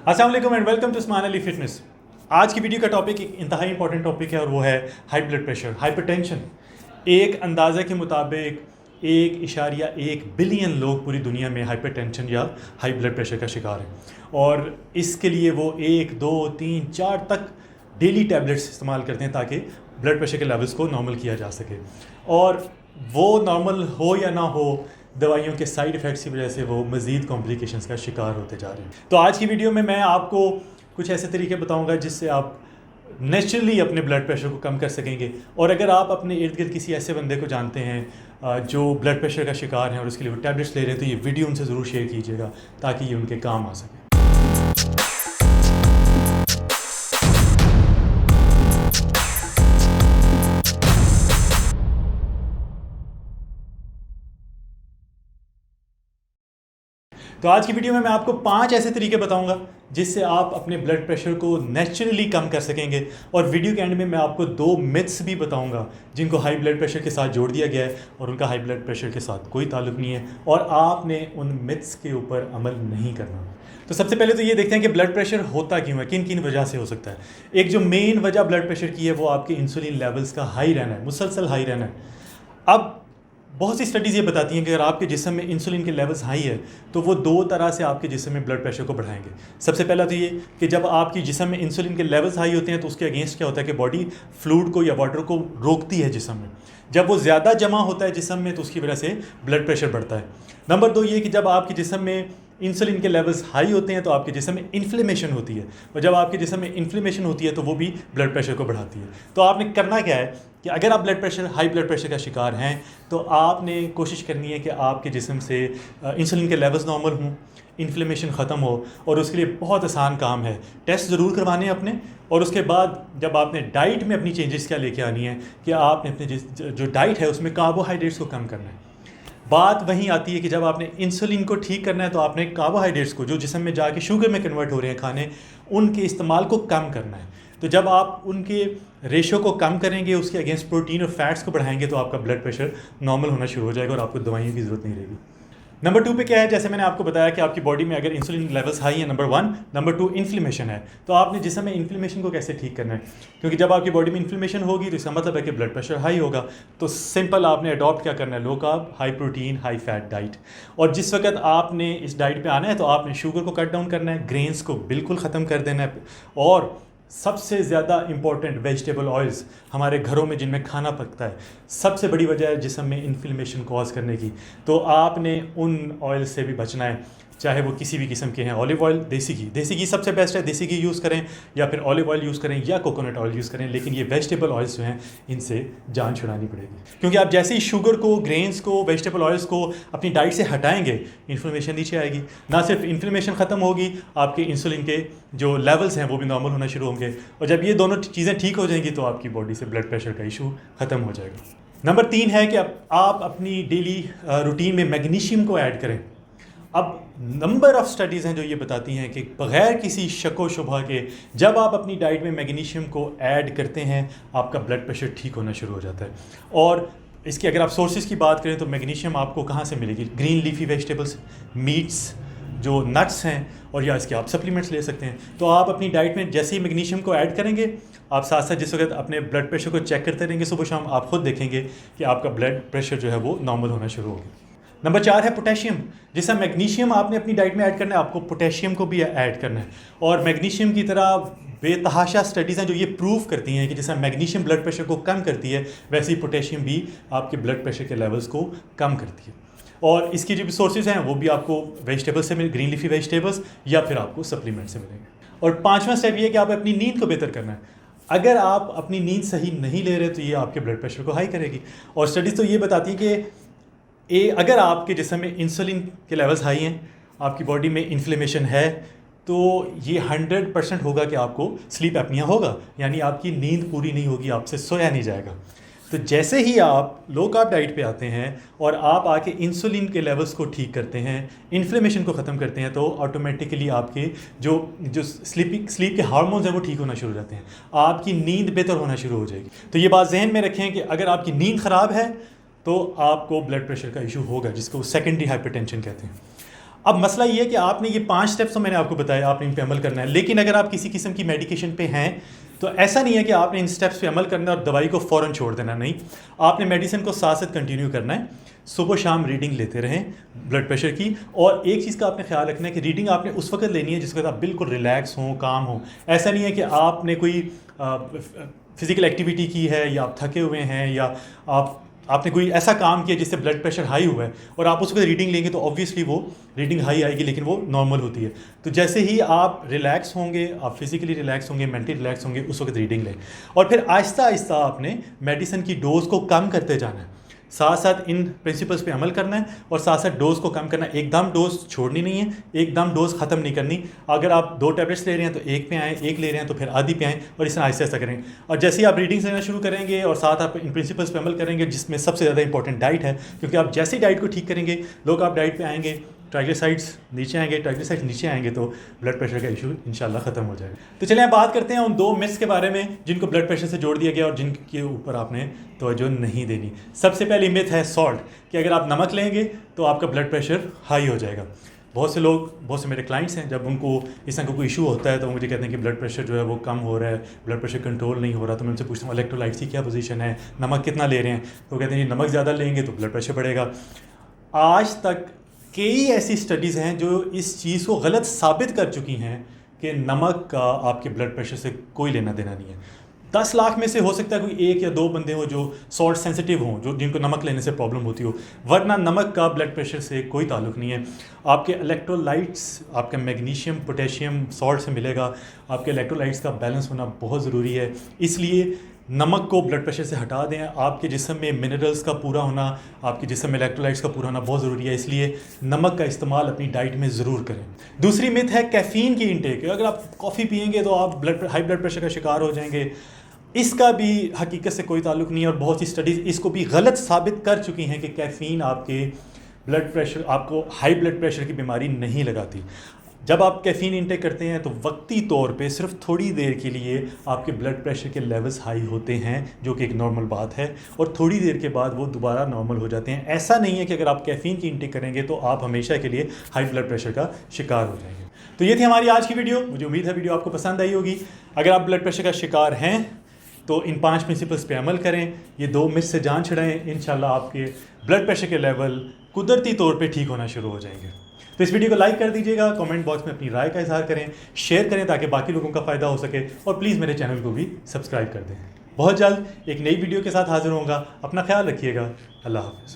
अस्सलाम वालेकुम and welcome to Usman Ali fitness. आज की वीडियो का टॉपिक एक इंतहाई इंपॉर्टेंट टॉपिक है और वो है हाई ब्लड प्रेशर, हाइपरटेंशन। एक अंदाज़े के मुताबिक 1.1 बिलियन लोग पूरी दुनिया में हाइपरटेंशन या हाई ब्लड प्रेशर का शिकार हैं और इसके लिए वो 1, 2, 3, 4 तक डेली टैबलेट्स इस्तेमाल करते हैं ताकि ब्लड प्रेशर के लेवल्स को नॉर्मल किया जा सके। और वो नॉर्मल हो या ना हो, दवाइयों के साइड इफ़ेक्ट्स की वजह से वो मज़ीद कॉम्प्लिकेशंस का शिकार होते जा रहे हैं। तो आज की वीडियो में मैं आपको कुछ ऐसे तरीके बताऊंगा जिससे आप नेचुरली अपने ब्लड प्रेशर को कम कर सकेंगे। और अगर आप अपने इर्द गिर्द किसी ऐसे बंदे को जानते हैं जो ब्लड प्रेशर का शिकार हैं और उसके लिए वो टैबलेट्स ले रहे हैं, तो ये वीडियो उनसे ज़रूर शेयर कीजिएगा ताकि ये उनके काम आ सके। तो आज की वीडियो में मैं आपको 5 ऐसे तरीके बताऊंगा जिससे आप अपने ब्लड प्रेशर को नेचुरली कम कर सकेंगे। और वीडियो के एंड में मैं आपको 2 मिथ्स भी बताऊंगा जिनको हाई ब्लड प्रेशर के साथ जोड़ दिया गया है और उनका हाई ब्लड प्रेशर के साथ कोई ताल्लुक नहीं है और आपने उन मिथ्स के ऊपर अमल नहीं करना। तो सबसे पहले तो ये देखते हैं कि ब्लड प्रेशर होता क्यों है, किन किन वजह से हो सकता है। एक जो मेन वजह ब्लड प्रेशर की है वो आपके इंसुलिन लेवल्स का हाई रहना है, मुसलसल हाई रहना है। अब बहुत सी स्टडीज़ ये बताती हैं कि अगर आपके जिस्म में इंसुलिन के लेवल्स हाई है तो वो 2 तरह से आपके जिस्म में ब्लड प्रेशर को बढ़ाएंगे। सबसे पहला तो ये कि जब आपकी जिस्म में इंसुलिन के लेवल्स हाई होते हैं तो उसके अगेंस्ट क्या होता है कि बॉडी फ्लूइड को या वाटर को रोकती है जिस्म में। जब वो ज़्यादा जमा होता है जिस्म में तो उसकी वजह से ब्लड प्रेशर बढ़ता है। नंबर 2 ये कि जब आपके जिस्म में इंसुलिन के लेवल्स हाई होते हैं तो आपके जिस्म में इन्फ्लेमेशन होती है और जब आपके जिस्म में इन्फ्लेमेशन होती है तो वो भी ब्लड प्रेशर को बढ़ाती है। तो आपने करना क्या है कि अगर आप हाई ब्लड प्रेशर का शिकार हैं तो आपने कोशिश करनी है कि आपके जिस्म से इंसुलिन के लेवल्स नॉर्मल हों, इन्फ्लेमेशन ख़त्म हो। और उसके लिए बहुत आसान काम है, टेस्ट ज़रूर करवाने हैं अपने। और उसके बाद जब आपने डाइट में अपनी चेंजेस क्या लेके आनी है कि आपने अपने जो डाइट है उसमें कार्बोहाइड्रेट्स को कम करना है। बात वहीं आती है कि जब आपने इंसुलिन को ठीक करना है तो आपने कार्बोहाइड्रेट्स को जो जिस्म में जाके शुगर में कन्वर्ट हो रहे हैं खाने, उनके इस्तेमाल को कम करना है। तो जब आप उनके रेशो को कम करेंगे, उसके अगेंस्ट प्रोटीन और फैट्स को बढ़ाएंगे तो आपका ब्लड प्रेशर नॉर्मल होना शुरू हो जाएगा और आपको दवाइयों की ज़रूरत नहीं रहेगी। नंबर 2 पे क्या है, जैसे मैंने आपको बताया कि आपकी बॉडी में अगर इंसुलिन लेवल्स हाई है, नंबर 1। नंबर 2 इन्फ्लेमेशन है। तो आपने जिस्म में इन्फ्लेमेशन को कैसे ठीक करना है, क्योंकि जब आपकी बॉडी में इन्फ्लेमेशन होगी तो इसका मतलब है कि ब्लड प्रेशर हाई होगा। तो सिंपल आपने अडॉप्ट क्या करना है, low carb, high protein, high fat diet. और जिस वक्त आपने इस डाइट पे आना है तो आपने शुगर को कट डाउन करना है, ग्रेन्स को बिल्कुल ख़त्म कर देना है और सबसे ज़्यादा इंपॉर्टेंट वेजिटेबल ऑयल्स हमारे घरों में जिनमें खाना पकता है, सबसे बड़ी वजह है जिस्म में इन्फ्लेमेशन कॉज करने की। तो आपने उन ऑयल से भी बचना है, चाहे वो किसी भी किस्म के हैं। ऑलिव ऑयल, देसी घी सबसे बेस्ट है, देसी घी यूज़ करें या फिर ऑलिव ऑयल यूज़ करें या कोकोनट ऑयल यूज़ करें। लेकिन ये वेजिटेबल ऑयल्स जो हैं इनसे जान छुड़ानी पड़ेगी, क्योंकि आप जैसे ही शुगर को, ग्रेन्स को, वेजिटेबल ऑयल्स को अपनी डाइट से हटाएंगे इन्फ्लेमेशन नीचे आएगी। ना सिर्फ इन्फ्लेमेशन ख़त्म होगी, आपके इंसुलिन के जो लेवल्स हैं वो भी नॉर्मल होना शुरू होंगे। और जब ये दोनों चीज़ें ठीक हो जाएंगी तो आपकी बॉडी से ब्लड प्रेशर का इशू ख़त्म हो जाएगा। नंबर 3 है कि आप अपनी डेली रूटीन में मैग्नीशियम को ऐड करें। अब नंबर ऑफ़ स्टडीज़ हैं जो ये बताती हैं कि बग़ैर किसी शक व शुबा के जब आप अपनी डाइट में मैग्नीशियम को ऐड करते हैं आपका ब्लड प्रेशर ठीक होना शुरू हो जाता है। और इसकी अगर आप सोर्सेज़ की बात करें तो मैग्नीशियम आपको कहाँ से मिलेगी, ग्रीन लीफी वेजिटेबल्स, मीट्स, जो नट्स हैं, और या इसके आप सप्लीमेंट्स ले सकते हैं। तो आप अपनी डाइट में जैसे ही मैग्नीशियम को ऐड करेंगे, आप साथ साथ जिस वक्त अपने ब्लड प्रेशर को चेक करते रहेंगे सुबह शाम, आप खुद देखेंगे कि आपका ब्लड प्रेशर जो है वो नॉर्मल होना शुरू होगा। नंबर 4 है पोटेशियम। जैसा मैग्नीशियम आपने अपनी डाइट में ऐड करना है, आपको पोटेशियम को भी ऐड करना है। और मैग्नीशियम की तरह बेतहाशा स्टडीज़ हैं जो ये प्रूव करती हैं कि जैसा मैग्नीशियम ब्लड प्रेशर को कम करती है, वैसे ही पोटेशियम भी आपके ब्लड प्रेशर के लेवल्स को कम करती है। और इसकी जो भी सोर्सेज हैं वो भी आपको वेजिटेबल्स से ग्रीन लीफी वेजिटेबल्स या फिर आपको सप्लीमेंट से मिलेंगे। और 5वां स्टेप ये है कि आप अपनी नींद को बेहतर करना है। अगर आप अपनी नींद सही नहीं ले रहे तो ये आपके ब्लड प्रेशर को हाई करेगी। और स्टडीज़ तो ये बताती है कि अगर आपके जिस्म में इंसुलिन के लेवल्स हाई हैं, आपकी बॉडी में इन्फ्लेमेशन है, तो ये 100% होगा कि आपको स्लीप एपनिया होगा, यानी आपकी नींद पूरी नहीं होगी, आपसे सोया नहीं जाएगा। तो जैसे ही आप लो कार्ब डाइट पे आते हैं और आप आके इंसुलिन के लेवल्स को ठीक करते हैं, इन्फ्लेमेशन को ख़त्म करते हैं, तो ऑटोमेटिकली आपके जो स्लीप के हार्मोन्स हैं वो ठीक होना शुरू हो जाते हैं, आपकी नींद बेहतर होना शुरू हो जाएगी। तो ये बात जहन में रखें कि अगर आपकी नींद ख़राब है तो आपको ब्लड प्रेशर का इशू होगा, जिसको सेकेंडरी हाइपरटेंशन कहते हैं। अब मसला ये है कि आपने ये 5 स्टेप्स तो मैंने आपको बताया, आपने इन पे अमल करना है। लेकिन अगर आप किसी किस्म की मेडिकेशन पे हैं तो ऐसा नहीं है कि आपने इन स्टेप्स पे अमल करना है और दवाई को फ़ौरन छोड़ देना, नहीं। आपने मेडिसिन को साथ साथ कंटिन्यू करना है, सुबह शाम रीडिंग लेते रहें ब्लड प्रेशर की। और एक चीज़ का आपने ख्याल रखना है कि रीडिंग आपने उस वक्त लेनी है जिस वक्त आप बिल्कुल रिलैक्स हों, काम हो। ऐसा नहीं है कि आपने कोई फिज़िकल एक्टिविटी की है या आप थके हुए हैं या आपने कोई ऐसा काम किया जिससे ब्लड प्रेशर हाई हुआ है और आप उस वक्त रीडिंग लेंगे तो ऑब्वियसली वो रीडिंग हाई आएगी, लेकिन वो नॉर्मल होती है। तो जैसे ही आप रिलैक्स होंगे, आप फिज़िकली रिलैक्स होंगे, मेंटली रिलैक्स होंगे, उस वक्त रीडिंग लें। और फिर आहिस्ता आहिस्ता आपने मेडिसिन की डोज को कम करते जाना है, साथ साथ इन प्रिंसिपल्स पे अमल करना है और साथ साथ डोज को कम करना है। एकदम डोज छोड़नी नहीं है, एकदम डोज ख़त्म नहीं करनी। अगर आप 2 टैबलेट्स ले रहे हैं तो 1 पे आएँ, 1 ले रहे हैं तो फिर आधी पे आएँ, और इस तरह आहिस्ता आहिस्ता करें। और जैसे ही आप रीडिंग्स लेना शुरू करेंगे और साथ आप इन प्रिंसिपल्स पे अमल करेंगे, जिसमें सबसे ज़्यादा इंपॉर्टेंट डाइट है, क्योंकि आप जैसे ही डाइट को ठीक करेंगे, लोग आप डाइट पर आएँगे, ट्राइग्लिसराइड्स नीचे आएंगे, ट्राइग्लिसराइड्स नीचे आएंगे तो ब्लड प्रेशर का इशू इंशाल्लाह ख़त्म हो जाएगा। तो चलिए बात करते हैं उन 2 मिथ्स के बारे में जिनको ब्लड प्रेशर से जोड़ दिया गया और जिनके ऊपर आपने तवज्जो नहीं देनी। सबसे पहली मिथ है सॉल्ट, कि अगर आप नमक लेंगे तो आपका ब्लड प्रेशर हाई हो जाएगा। बहुत से मेरे क्लाइंट्स हैं, जब उनको इस तरह का कोई इशू होता है तो मुझे कहते हैं कि ब्लड प्रेशर जो है वो कम हो रहा है, ब्लड प्रेशर कंट्रोल नहीं हो रहा। तो मैं उनसे पूछता हूँ इलेक्ट्रोलाइट्स की क्या पोजीशन है, नमक कितना ले रहे हैं, तो कहते हैं नमक ज़्यादा लेंगे तो ब्लड प्रेशर बढ़ेगा। आज तक कई ऐसी स्टडीज़ हैं जो इस चीज़ को गलत साबित कर चुकी हैं कि नमक का आपके ब्लड प्रेशर से कोई लेना देना नहीं है। 10 लाख में से हो सकता है कोई 1 या 2 बंदे हो जो सॉल्ट सेंसिटिव हों, जो जिनको नमक लेने से प्रॉब्लम होती हो, वरना नमक का ब्लड प्रेशर से कोई ताल्लुक़ नहीं है। आपके इलेक्ट्रोलाइट्स, आपका मैग्नीशियम पोटेशियम सॉल्ट से मिलेगा। आपके इलेक्ट्रोलाइट्स का बैलेंस होना बहुत ज़रूरी है, इसलिए नमक को ब्लड प्रेशर से हटा दें। आपके जिस्म में मिनरल्स का पूरा होना, आपके जिस्म में इलेक्ट्रोलाइट्स का पूरा होना बहुत ज़रूरी है, इसलिए नमक का इस्तेमाल अपनी डाइट में ज़रूर करें। दूसरी मिथ है कैफ़ीन की इंटेक। अगर आप कॉफ़ी पिएंगे तो आप हाई ब्लड प्रेशर का शिकार हो जाएंगे। इसका भी हकीकत से कोई ताल्लुक़ नहीं है और बहुत सी स्टडीज़ इसको भी गलत साबित कर चुकी हैं कि कैफ़ीन आपके ब्लड प्रेशर, आपको हाई ब्लड प्रेशर की बीमारी नहीं लगाती। जब आप कैफ़ीन इंटेक करते हैं तो वक्ती तौर पे सिर्फ थोड़ी देर के लिए आपके ब्लड प्रेशर के लेवल्स हाई होते हैं, जो कि एक नॉर्मल बात है, और थोड़ी देर के बाद वो दोबारा नॉर्मल हो जाते हैं। ऐसा नहीं है कि अगर आप कैफ़ीन की इंटेक करेंगे तो आप हमेशा के लिए हाई ब्लड प्रेशर का शिकार हो जाएंगे। तो ये थी हमारी आज की वीडियो। मुझे उम्मीद है वीडियो आपको पसंद आई होगी। अगर आप ब्लड प्रेशर का शिकार हैं तो इन 5 प्रिंसिपल्स पे अमल करें, ये 2 मिथ से जान छुड़ाएं। इंशाल्लाह आपके ब्लड प्रेशर के लेवल कुदरती तौर पे ठीक होना शुरू हो जाएंगे। तो इस वीडियो को लाइक कर दीजिएगा, कमेंट बॉक्स में अपनी राय का इजहार करें, शेयर करें ताकि बाकी लोगों का फ़ायदा हो सके, और प्लीज़ मेरे चैनल को भी सब्सक्राइब कर दें। बहुत जल्द एक नई वीडियो के साथ हाजिर होऊंगा। अपना ख्याल रखिएगा। अल्लाह हाफ़िज़।